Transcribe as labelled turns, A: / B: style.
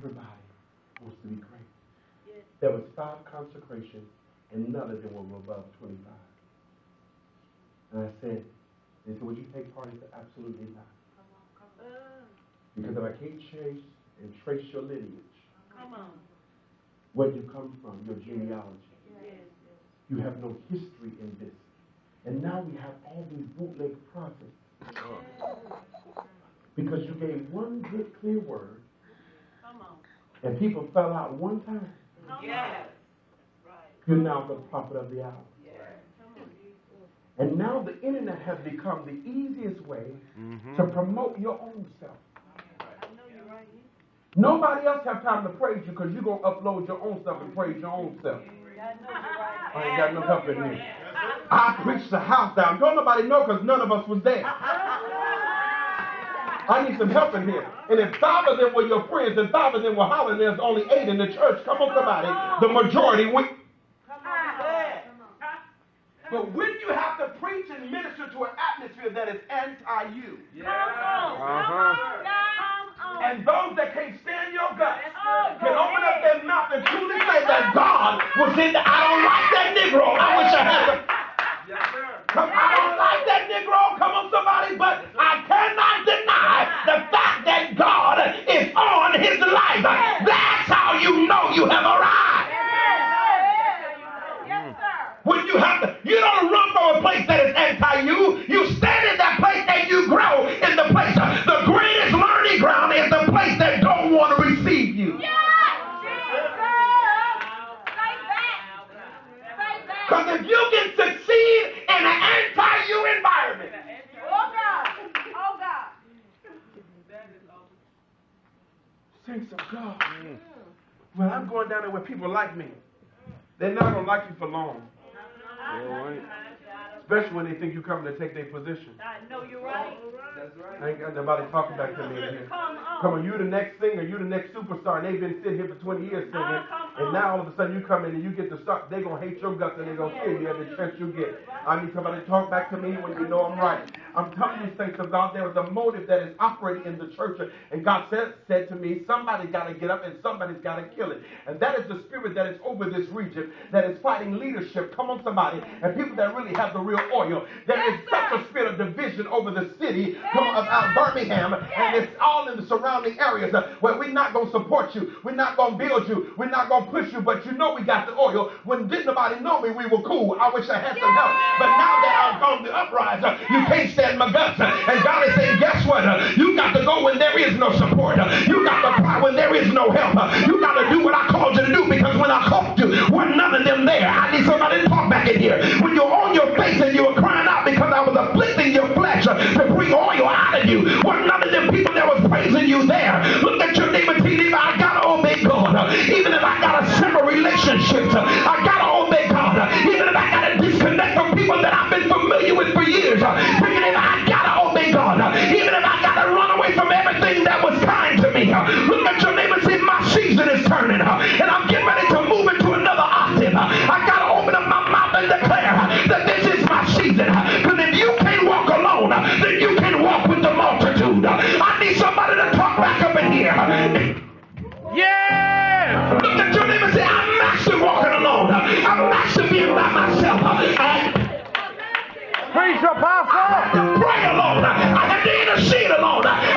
A: Everybody wants to be great. Yes. There was 5 consecrations, and none of them were above 25. And I said, they said, would you take part? I said, absolutely not. Come on. Because if I can't chase and trace your lineage, where you come from, your genealogy, you have no history in this. And now we have all these bootleg prophets. Because you gave one good, clear word, and people fell out one time. You're now the prophet of the hour. And now the internet has become the easiest way to promote your own self. Nobody else have time to praise you because you're going to upload your own stuff and praise your own self. I ain't got no help in here. I preached the house down. Don't nobody know because none of us was there. I need some help in here. And if 5 of them were your friends and 5 of them were hollering, there's only 8 in the church. Come on, somebody. The majority went. But when you have to preach and minister to an atmosphere that is anti-you, and those that can't stand your guts can open up their mouth and truly say that God was in the, I don't like that Negro. I wish I had the, I don't like that Negro. Come on, somebody. But I cannot deny the fact that God is on his life. That's how you know you have arrived. When you have to, you don't run from a place that is anti-you. You stand in that place and you grow in the place. The greatest learning ground is the place that don't want to receive you. Because if you can succeed in an anti-you environment. Oh God. Saints of God. When I'm going down there where people like me, they're not going to like you for long. Especially when they think you're coming to take their position. I know you're right. That's right. I ain't got nobody talking back to me in here. Come on, you the next singer, you the next superstar, and they've been sitting here for 20 years singing, and now all of a sudden you come in and you get to start, they're going to hate your guts and they're going to kill you every chance you get. I need somebody to talk back to me when you know I'm right. I'm telling you, saints of God, there is a motive that is operating in the church, and God said to me, somebody's got to get up and somebody's got to kill it. And that is the spirit that is over this region, that is fighting leadership. Come on, somebody. And people that really have the real oil. There is such a spirit of division over the city of Birmingham, and it's all in the surrounding areas where we're not going to support you. We're not going to build you. We're not going to push you, but you know we got the oil. When didn't nobody know me, we were cool. I wish I had some help. But now that I'm on the uprise, you can't stand my guts. And God is saying, guess what? You got to go when there is no support. You got to cry when there is no help. You got to do what I called you to do, because when I called you, wasn't none of them there. I need somebody to talk back in here. When you're on your face and you were crying out because I was afflicting your flesh to bring oil out of you, wasn't none of them people that was praising you there. Look at your neighbor, neighbor, I got to obey God. Even if I got to sever relationships, I got to obey God. Even if I got to disconnect from people that I've been familiar with for years, I got to obey God. Even if I got to run away from everything that was kind to me. Look at your neighbor, see, my season is turning, and I'm getting ready to move into another octave. I got to open up my mouth and declare that this is my season. Because if you can't walk alone, then you can walk with the multitude. I need somebody to talk back up in here. Yeah! Look at your neighbor and say, I'm master walking alone. I'm master being by myself. Preach, Apostle. I have to pray alone. I have to intercede alone. I